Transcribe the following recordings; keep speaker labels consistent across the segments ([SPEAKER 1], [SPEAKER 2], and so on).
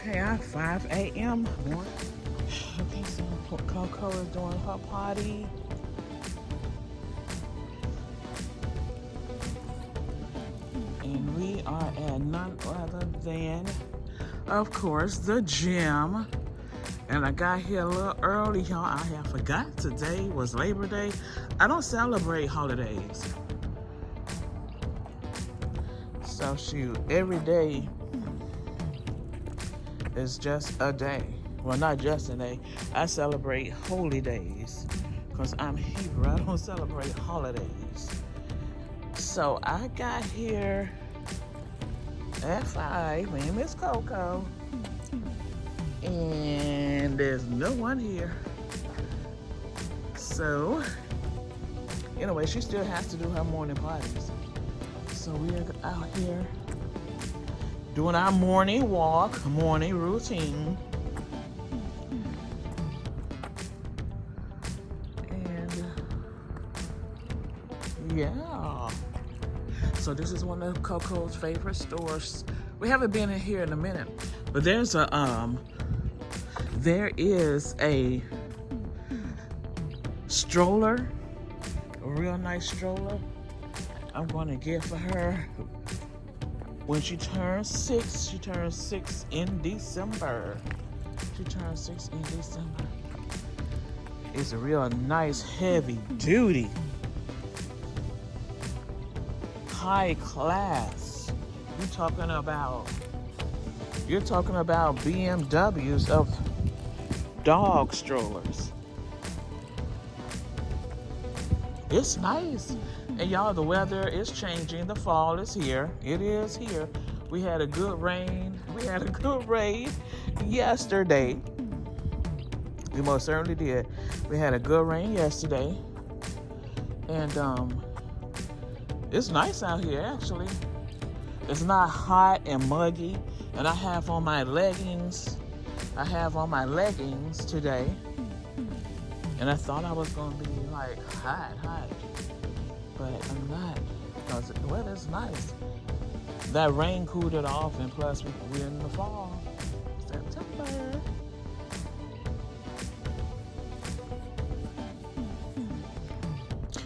[SPEAKER 1] Okay, at 5 a.m. Okay, so Coco is doing her potty. And we are at none other than, of course, the gym. And I got here a little early, y'all. I have forgot today was Labor Day. I don't celebrate holidays. So shoot, every day is just a day. Well, not just a day. I celebrate holy days because I'm Hebrew. I don't celebrate holidays. So I got here at 5. My name is Coco. And there's no one here. So, anyway, she still has to do her morning parties. So we're out here doing our morning walk, morning routine. And yeah. So this is one of Coco's favorite stores. We haven't been in here in a minute, but there is a stroller, a real nice stroller I'm going to get for her when she turns 6. She turns 6 in December. It's a real nice, heavy duty, high class. You're talking about BMWs of dog strollers. It's nice. And y'all, the weather is changing. The fall is here. It is here. We had a good rain. Yesterday. We most certainly did. We had a good rain yesterday. And it's nice out here, actually. It's not hot and muggy. And I have on my leggings today. And I thought I was going to be like hot. But I'm not, because the weather's nice. That rain cooled it off, and plus we're in the fall, September.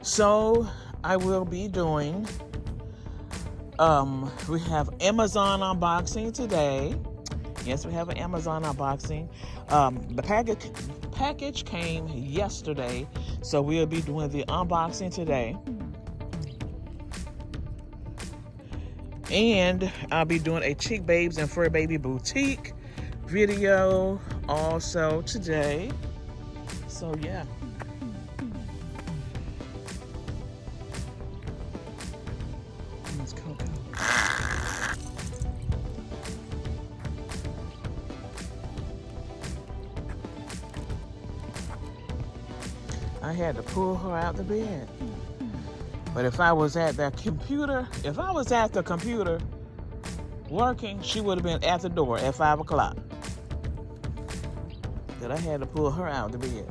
[SPEAKER 1] So I will be doing, we have Amazon unboxing today. Yes, we have an Amazon unboxing. The package came yesterday, so we'll be doing the unboxing today. And I'll be doing a Chick Babes and Fur Baby Boutique video also today. So yeah. Let's go. I had to pull her out the bed. But if I was at the computer working, she would have been at the door at 5 o'clock. But I had to pull her out the bed.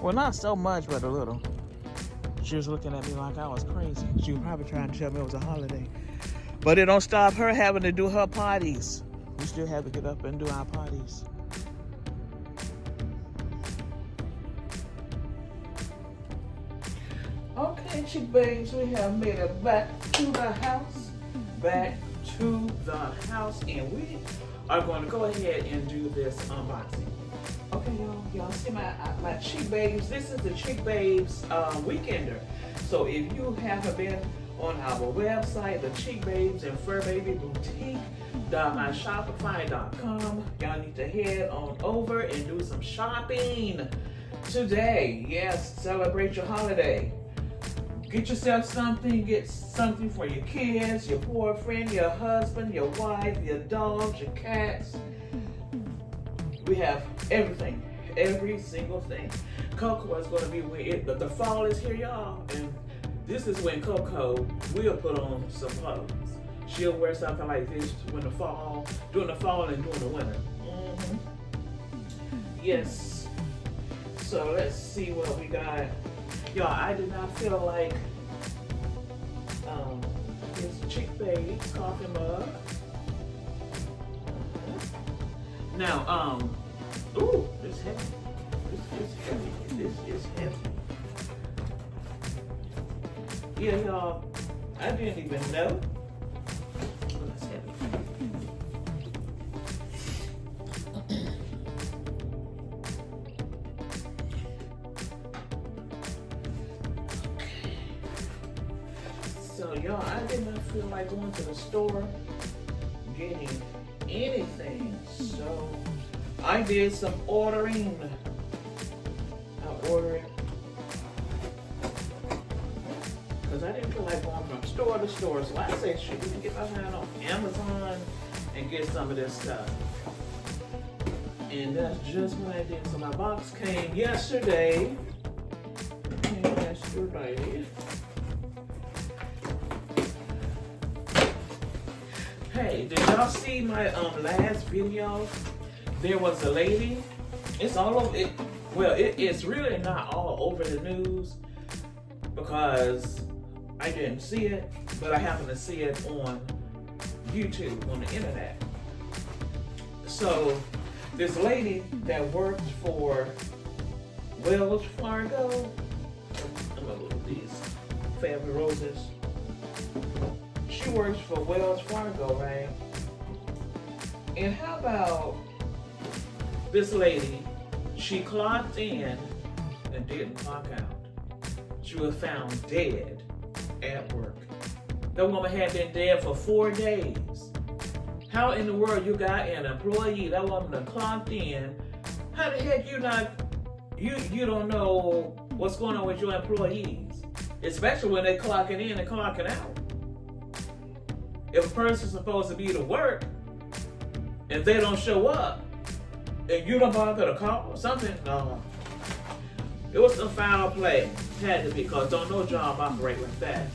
[SPEAKER 1] Well, not so much, but a little. She was looking at me like I was crazy. She was probably trying to tell me it was a holiday. But it don't stop her having to do her parties. We still have to get up and do our parties. Okay, Chick Babes, we have made it back to the house. And we are going to go ahead and do this unboxing. Okay, y'all see my Chick Babes. This is the Chick Babes Weekender. So if you haven't been on our website, the Chick Babes and Fur Baby Boutique.myshopify.com, y'all need to head on over and do some shopping today. Yes, celebrate your holiday. Get yourself something. Get something for your kids, your boyfriend, your husband, your wife, your dogs, your cats. We have everything. Every single thing. Coco is going to be with it. The fall is here, y'all. And this is when Coco will put on some clothes. She'll wear something like this during the fall and during the winter. Yes. So let's see what we got. Y'all, I did not feel like this Chick Babes coffee mug. Now, ooh, it's heavy. This is heavy. This is heavy. Yeah, y'all, I didn't even know. Oh, that's heavy. So, y'all, I did not feel like going to the store, getting anything. So, I did some ordering. I ordered, because I didn't feel like going from store to store. So I said, shoot, we can get my hand on Amazon and get some of this stuff. And that's just what I did. So my box came yesterday. Hey, did y'all see my last video? There was a lady. It's all over it. Well, it's really not all over the news because I didn't see it, but I happened to see it on YouTube, on the internet. So this lady that worked for Wells Fargo, I'm gonna look at these Fabry Roses. She works for Wells Fargo, right? And how about this lady? She clocked in and didn't clock out. She was found dead at work. That woman had been dead for 4 days. How in the world you got an employee, that woman that clocked in? How the heck you don't know what's going on with your employees? Especially when they're clocking in and clocking out. If a person's supposed to be to work, and they don't show up, and you don't bother to call or something, no. It was some foul play. Had to be, because don't no job operate like that.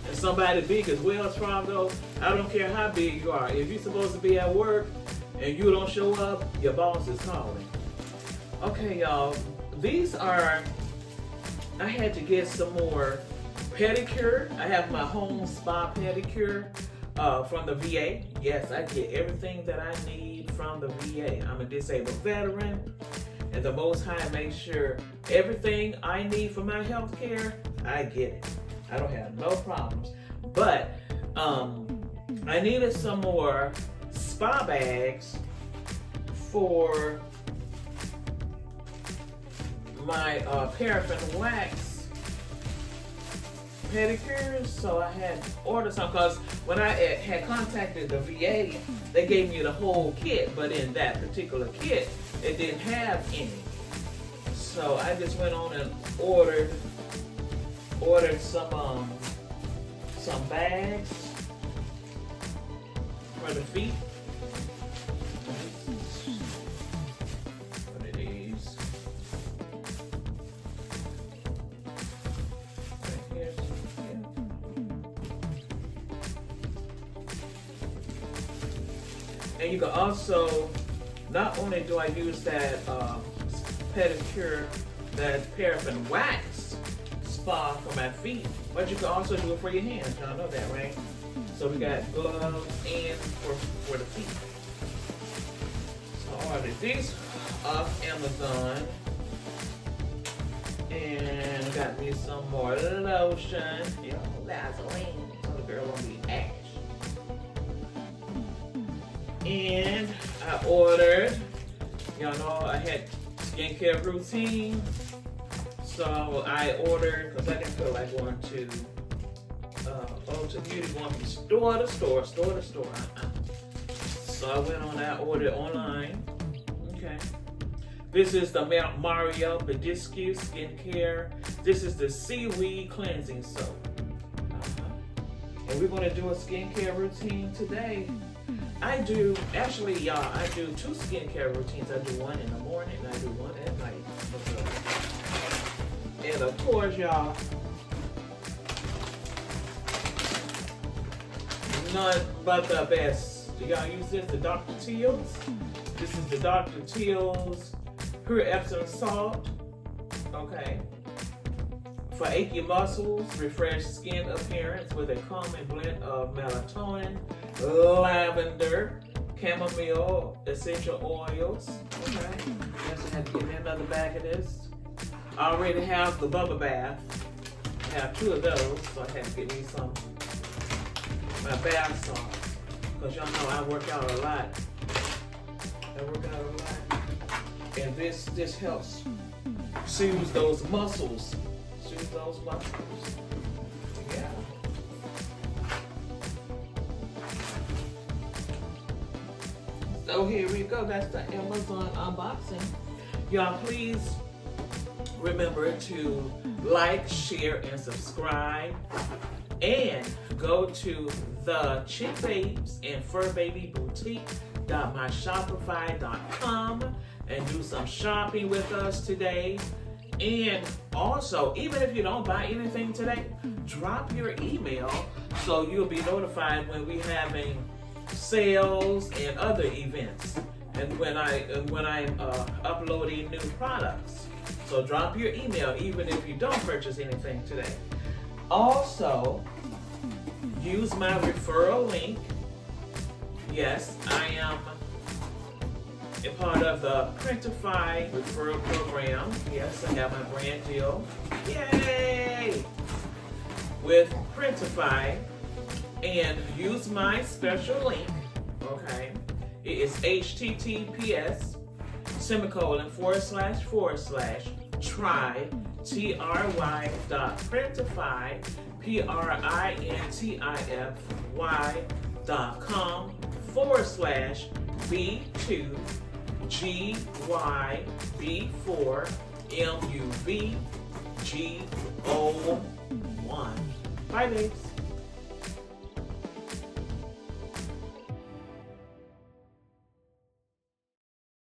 [SPEAKER 1] And somebody big as Wells Fargo, I don't care how big you are. If you're supposed to be at work and you don't show up, your boss is calling. Okay, y'all. These are, I had to get some more pedicure. I have my home spa pedicure from the VA. Yes, I get everything that I need from the VA. I'm a disabled veteran, and the Most High makes sure everything I need for my health care, I get it. I don't have no problems. But I needed some more spa bags for my paraffin wax pedicures, so I had ordered some, because when I had contacted the VA, they gave me the whole kit, but in that particular kit, it didn't have any. So I just went on and ordered some bags for the feet. What are these? Right here. And you can also, not only do I use that pedicure, that paraffin wax spa for my feet, but you can also do it for your hands. Y'all know that, right? So we got gloves and for the feet. So I ordered these off Amazon. And got me some more lotion. You know, Vaseline. So the girl won't be ash. And I ordered, y'all know I had skincare routine. So I ordered, because I didn't feel like going to Ulta Beauty, going from store to store. So I went on, I ordered online. Okay. This is the Mario Badescu Skincare. This is the seaweed cleansing soap. And we're going to do a skincare routine today. I do 2 skincare routines. I do one in the morning and I do one at night. And of course, y'all, none but the best. Do y'all use this? The Dr. Teal's. This is the Dr. Teal's Pure Epsom Salt. Okay. For achy muscles, refresh skin appearance with a calming blend of melatonin, lavender, chamomile essential oils. Okay. Yes, I have to get me another bag of this. I already have the bubble bath. I have 2 of those, so I have to get me some my bath salts. Because y'all know I work out a lot. And this helps soothe those muscles. Yeah. So here we go. That's the Amazon unboxing. Y'all please remember to like, share, and subscribe. And go to the Chick Babes and Fur Baby Boutique.myshopify.com and do some shopping with us today. And also, even if you don't buy anything today, drop your email so you'll be notified when we're having sales and other events, and when I'm uploading new products. So drop your email even if you don't purchase anything today. Also, use my referral link. Yes, I am a part of the Printify referral program. Yes, I have my brand deal. Yay! With Printify. And use my special link. Okay. It is https://try.printify.b2gyb4muv-go1. Bye, babes.